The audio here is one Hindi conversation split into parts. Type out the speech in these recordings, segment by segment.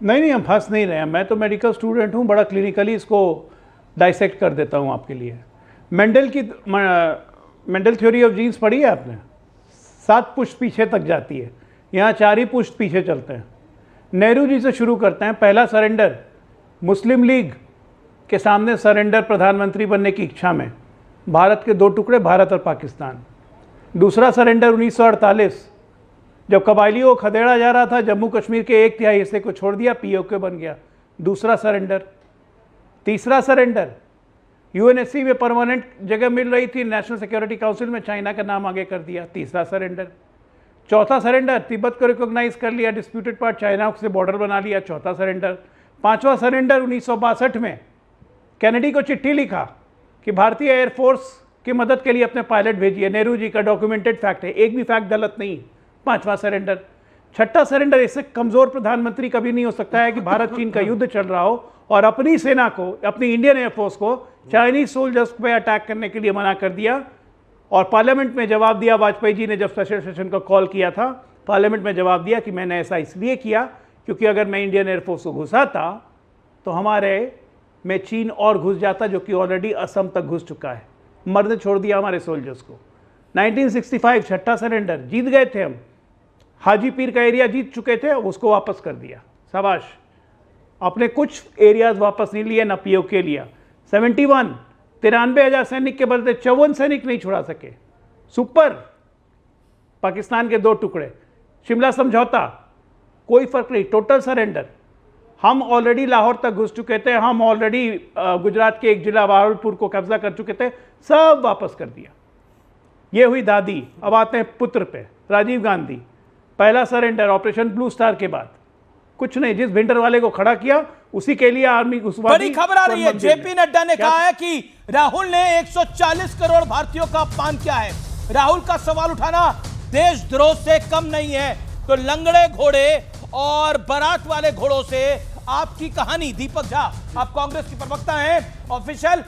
नहीं नहीं, हम फंस नहीं रहे हैं। मैं तो मेडिकल स्टूडेंट हूँ, बड़ा क्लिनिकली इसको डाइसेक्ट कर देता हूँ आपके लिए। मेंडल थ्योरी ऑफ जीन्स पढ़ी है आपने? 7 पुश्त पीछे तक जाती है, यहाँ 4 ही पुश्त पीछे चलते हैं। नेहरू जी से शुरू करते हैं। पहला सरेंडर मुस्लिम लीग के सामने सरेंडर प्रधानमंत्री बनने की इच्छा में, भारत के 2 टुकड़े, भारत और पाकिस्तान। दूसरा सरेंडर 1948, जब कबायलियों को खदेड़ा जा रहा था, जम्मू कश्मीर के 1/3 हिस्से को छोड़ दिया, पीओके बन गया, दूसरा सरेंडर। तीसरा सरेंडर यूएनएससी में परमानेंट जगह मिल रही थी, नेशनल सिक्योरिटी काउंसिल में चाइना का नाम आगे कर दिया, तीसरा सरेंडर। चौथा सरेंडर तिब्बत को रिकॉग्नाइज कर लिया, डिस्प्यूटेड पार्ट चाइना से बॉर्डर बना लिया, चौथा सरेंडर। पांचवा सरेंडर 1962 में कैनेडी को चिट्ठी लिखा कि भारतीय एयरफोर्स की मदद के लिए अपने पायलट भेजिए। नेहरू जी का डॉक्यूमेंटेड फैक्ट है, एक भी फैक्ट गलत नहीं। पांचवा सरेंडर। छठा सरेंडर, इससे कमजोर प्रधानमंत्री कभी नहीं हो सकता है कि भारत चीन का युद्ध चल रहा हो और अपनी सेना को, अपनी इंडियन एयरफोर्स को चाइनीज सोल्जर्स पे अटैक करने के लिए मना कर दिया। और पार्लियामेंट में जवाब दिया, वाजपेयी जी ने जब स्पेशल सेशन को कॉल किया था, पार्लियामेंट में जवाब दिया कि मैंने ऐसा इसलिए किया क्योंकि अगर मैं इंडियन एयरफोर्स को घुसाता तो हमारे में चीन और घुस जाता, जो कि ऑलरेडी असम तक घुस चुका है। मरने छोड़ दिया हमारे सोल्जर्स को। 1965 छठा सरेंडर, जीत गए थे हम, हाजी पीर का एरिया जीत चुके थे, उसको वापस कर दिया, शाबाश। अपने कुछ एरियाज वापस नहीं लिए, ना पीओके लिया। 71 93,000 सैनिक के बदले 54 सैनिक नहीं छुड़ा सके, सुपर। पाकिस्तान के 2 टुकड़े। शिमला समझौता, कोई फर्क नहीं, टोटल सरेंडर। हम ऑलरेडी लाहौर तक घुस चुके थे, हम ऑलरेडी गुजरात के एक जिला भावलपुर को कब्जा कर चुके थे, सब वापस कर दिया। ये हुई दादी। अब आते हैं पुत्र पे, राजीव गांधी। पहला सरेंडर ऑपरेशन ब्लू स्टार के बाद कुछ नहीं, जिस भिंडर वाले को खड़ा किया उसी के लिए आर्मी घुसवा दी। बड़ी खबर आ रही है, जेपी नड्डा ने कहा है कि राहुल ने 140 करोड़ भारतीयों का अपमान किया है। राहुल का सवाल उठाना देशद्रोह से कम नहीं है। तो लंगड़े घोड़े और बारात वाले घोड़ों से आपकी कहानी, दीपक झा आप कांग्रेस की प्रवक्ता हैं, ऑफिशियल,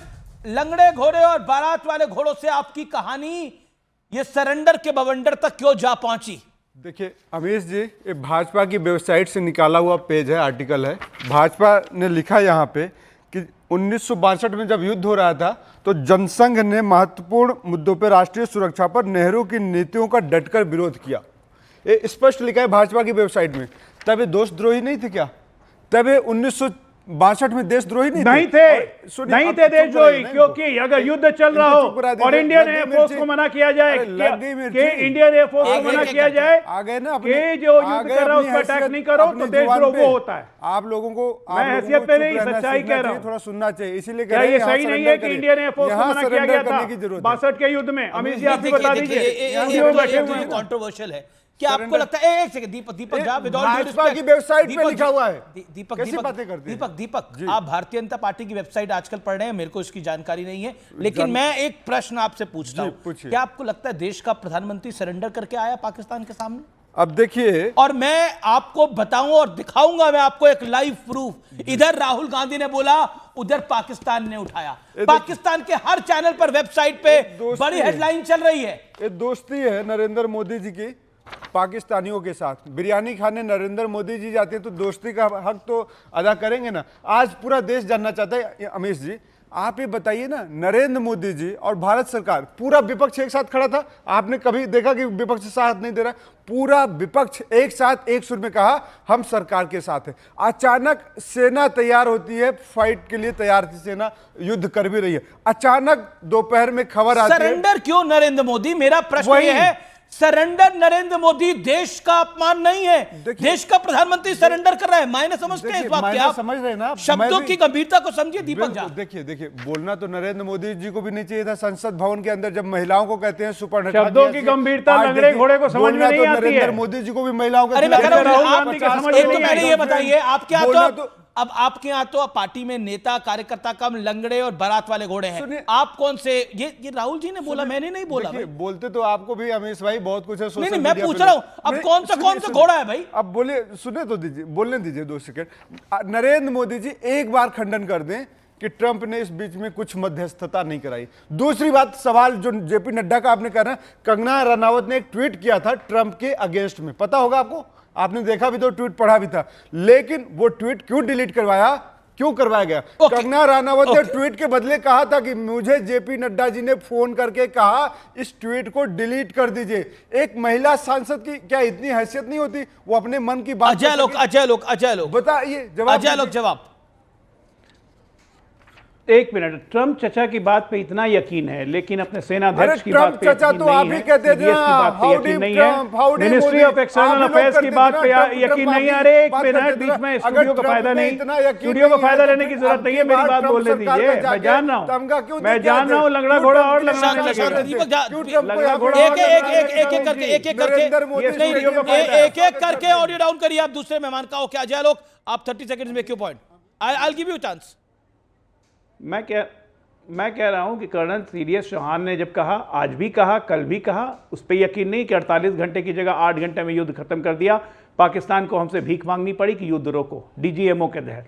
लंगड़े घोड़े और बारात वाले घोड़ों से आपकी कहानी ये सरेंडर के बवंडर तक क्यों जा पहुंची? देखिए अमीश जी, ये भाजपा की वेबसाइट से निकाला हुआ पेज है, आर्टिकल है। भाजपा ने लिखा यहाँ पे कि 1962 में जब युद्ध हो रहा था तो जनसंघ ने महत्वपूर्ण मुद्दों पर राष्ट्रीय सुरक्षा पर नेहरू की नीतियों का डटकर विरोध किया। ये स्पष्ट लिखा है भाजपा की वेबसाइट में। तब ये देशद्रोही नहीं थे क्या? तब ये 1962 में देशद्रोही नहीं थे देशद्रोही, क्योंकि अगर युद्ध चल रहा हो और इंडियन एयरफोर्स को मना किया जाए, इंडियन एयरफोर्स को मना किया जाए कि जो युद्ध कर रहा है उस पर अटैक नहीं करो, तो देशद्रोह वो होता है। आप लोगों को, मैं हैसियत पे नहीं, सच्चाई कह रहा हूं, थोड़ा सुनना चाहिए, इसीलिए क्या ये सही नहीं है कि इंडियन एयरफोर्स को मना किया गया था 62 के युद्ध में? अमित जी आप भी बता दीजिए। कॉन्ट्रोवर्शियल है क्या आपको लगता है? एक सेकंड, दीपक झा, भाजपा की वेबसाइट पे लिखा हुआ है। दीपक आप भारतीय जनता पार्टी की वेबसाइट आजकल पढ़ रहे हैं, मेरे को इसकी जानकारी नहीं है, लेकिन मैं एक प्रश्न आपसे पूछता हूं, क्या आपको लगता है देश का प्रधानमंत्री सरेंडर करके आया पाकिस्तान के सामने? अब देखिए, और मैं आपको बताऊं और दिखाऊंगा, मैं आपको एक लाइव प्रूफ, इधर राहुल गांधी ने बोला, उधर पाकिस्तान ने उठाया। पाकिस्तान के हर चैनल पर, वेबसाइट पे बड़ी हेडलाइन चल रही है। ये दोस्ती है नरेंद्र मोदी जी की पाकिस्तानियों के साथ। बिरयानी खाने नरेंद्र मोदी जी जाते हैं तो दोस्ती का हक तो अदा करेंगे ना। आज पूरा देश जानना चाहता है, अमीश जी आप ये बताइए ना, नरेंद्र मोदी जी और भारत सरकार, पूरा विपक्ष एक साथ खड़ा था। आपने कभी देखा कि विपक्ष साथ नहीं दे रहा? पूरा विपक्ष एक साथ एक सुर में कहा हम सरकार के साथ है। अचानक सेना तैयार होती है, फाइट के लिए तैयार थी सेना, युद्ध कर भी रही है। अचानक दोपहर में खबर आती है, सरेंडर क्यों नरेंद्र मोदी? मेरा प्रश्न यह है, सरेंडर नरेंद्र मोदी देश का अपमान नहीं है। देश का प्रधानमंत्री सरेंडर कर रहा है, मायने समझते हैं इस बात के? आप समझ रहे हैं ना, शब्दों की गंभीरता को समझिए दीपक झा। देखिए बोलना तो नरेंद्र मोदी जी को भी नहीं चाहिए था संसद भवन के अंदर, जब महिलाओं को कहते हैं सुपर। शब्दों की गंभीरता लंगड़े घोड़े को समझ में नहीं आती है। नरेंद्र मोदी जी को भी महिलाओं का, ये बताइए आपके यहाँ तो अब आपके यहाँ तो पार्टी में नेता कार्यकर्ता कम, लंगड़े और बारात वाले घोड़े हैं। आप कौन से? ये राहुल जी ने बोला, मैंने नहीं बोला। बोलते तो आपको भी अमीश भाई बहुत कुछ है। नहीं, मैं पूछ रहा हूं अब कौन सा घोड़ा है भाई? अब बोले, सुने तो दीजिए, बोलने दीजिए 2 सेकंड। नरेंद्र मोदी जी एक बार खंडन कर दें कि ट्रंप ने इस बीच में कुछ मध्यस्थता नहीं कराई। दूसरी बात, सवाल जो जेपी नड्डा का आपने कहा ना, कंगना रनावत ने एक ट्वीट किया था ट्रंप के अगेंस्ट में, पता होगा आपको आपने देखा भी तो, ट्वीट पढ़ा भी था, लेकिन वो ट्वीट क्यों डिलीट करवाया, क्यों करवाया गया? कंगना रनावत ने ट्वीट के बदले कहा था कि मुझे जेपी नड्डा जी ने फोन करके कहा इस ट्वीट को डिलीट कर दीजिए। एक महिला सांसद की क्या इतनी हैसियत नहीं होती, वो अपने मन की बात अजय लोग बताइए, जवाब। एक मिनट, ट्रम्प चचा की बात पे इतना यकीन है, लेकिन अपने सेनाध्यक्ष की बात पे चचा तो आप ही कहते थे ना, यकीन नहीं है। मिनिस्ट्री ऑफ एक्सटर्नल अफेयर्स की बात पे यकीन नहीं है। अरे एक मिनट, बीच में स्टूडियो का फायदा नहीं, स्टूडियो का फायदा लेने की जरूरत नहीं है, मेरी बात बोलने दीजिए। मैं जान रहा हूँ लंगड़ा घोड़ा और लगाने लगेगा। एक एक करके ऑडियो डाउन करिए आप दूसरे मेहमान का। ओके अजय लोग, आप 30 सेकंड्स में क्यों point, I will give you chance. मैं कह रहा हूं कि कर्नल सीडीएस चौहान ने जब कहा, आज भी कहा, कल भी कहा, उस पर यकीन नहीं कि 48 घंटे की जगह 8 घंटे में युद्ध खत्म कर दिया। पाकिस्तान को हमसे भीख मांगनी पड़ी कि युद्ध रोको, डीजीएमओ के तहत,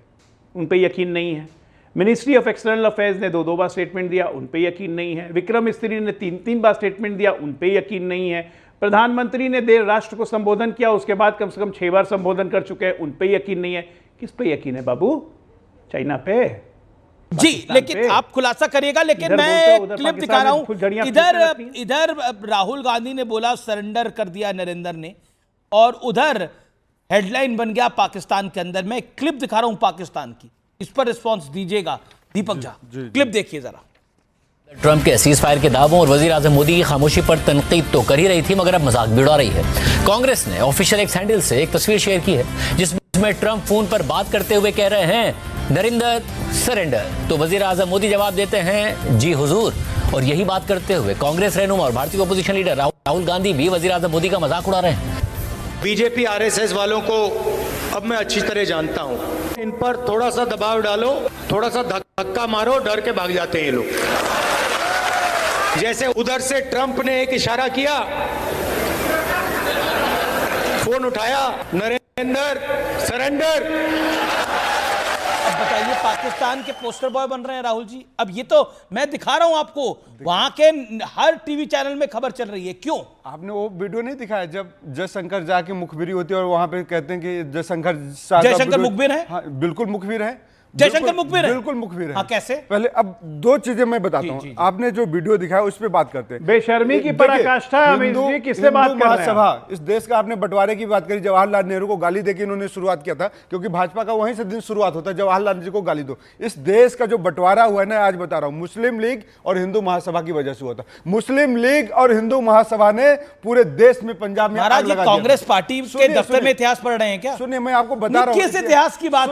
उन पर यकीन नहीं है। मिनिस्ट्री ऑफ एक्सटर्नल अफेयर्स ने 2 बार स्टेटमेंट दिया, उन पर यकीन नहीं है। विक्रम मिस्त्री ने 3 बार स्टेटमेंट दिया, उन पर यकीन नहीं है। प्रधानमंत्री ने देर राष्ट्र को संबोधन किया, उसके बाद कम से कम 6 बार संबोधन कर चुके हैं, उन पर यकीन नहीं है। किस पे यकीन है बाबू? चाइना पे जी, लेकिन आप खुलासा करिएगा। लेकिन मैं एक क्लिप दिखा रहा हूं, इधर राहुल गांधी ने बोला सरेंडर कर दिया नरेंद्र ने, और उधर हेडलाइन बन गया पाकिस्तान के अंदर। मैं एक क्लिप दिखा रहा हूं पाकिस्तान की, इस पर रिस्पॉन्स दीजिएगा दीपक झा। क्लिप देखिए जरा। ट्रंप के सीज फायर के दावों और वजीर आजम मोदी की खामोशी पर तनकीद तो कर ही रही थी, मगर अब मजाक भी उड़ा रही है। कांग्रेस ने ऑफिशियल एक्स हैंडल से एक तस्वीर शेयर की है जिसमें ट्रंप फोन पर बात करते हुए कह रहे हैं नरेंद्र सरेंडर, तो वजीर आजम मोदी जवाब देते हैं जी हुजूर। और यही बात करते हुए कांग्रेस रहनुमा और भारतीय अपोजिशन लीडर राहुल गांधी भी वजीर आजम मोदी का मजाक उड़ा रहे हैं। बीजेपी आरएसएस वालों को अब मैं अच्छी तरह जानता हूं, इन पर थोड़ा सा दबाव डालो, थोड़ा सा धक्का मारो, डर के भाग जाते हैं ये लोग। जैसे उधर से ट्रंप ने एक इशारा किया, फोन उठाया, नरेंद्र सरेंडर। बताइए, पाकिस्तान के पोस्टर बॉय बन रहे हैं राहुल जी। अब ये तो मैं दिखा रहा हूं आपको, वहां के हर टीवी चैनल में खबर चल रही है। क्यों? आपने वो वीडियो नहीं दिखाया जब जयशंकर जाके मुखबिरी होती है और वहां पे कहते हैं कि जयशंकर मुखबिर है? हाँ, बिल्कुल मुखबिर है, जयशंकर मुखबिर है, बिल्कुल मुखबिर है। हाँ, कैसे? पहले अब 2 चीजें मैं बताता हूँ। आपने जो वीडियो दिखाया उस पर बात करते हैं। बेशर्मी की पराकाष्ठा है। किससे बात कर रहे हैं? महासभा, इस देश का आपने बंटवारे की बात करी, जवाहरलाल नेहरू को गाली देके इन्होंने शुरुआत किया था, क्योंकि भाजपा का वहीं से दिन शुरुआत होता है, जवाहरलाल जी को गाली दो। इस देश का जो बंटवारा हुआ है ना, आज बता रहा हूं, मुस्लिम लीग और हिंदू महासभा की वजह से हुआ था। मुस्लिम लीग और हिंदू महासभा ने पूरे देश में, पंजाब में कांग्रेस पार्टी के दफ्तर में इतिहास पढ़ रहे हैं क्या? सुनिए, मैं आपको बता रहा हूँ किस इतिहास की बात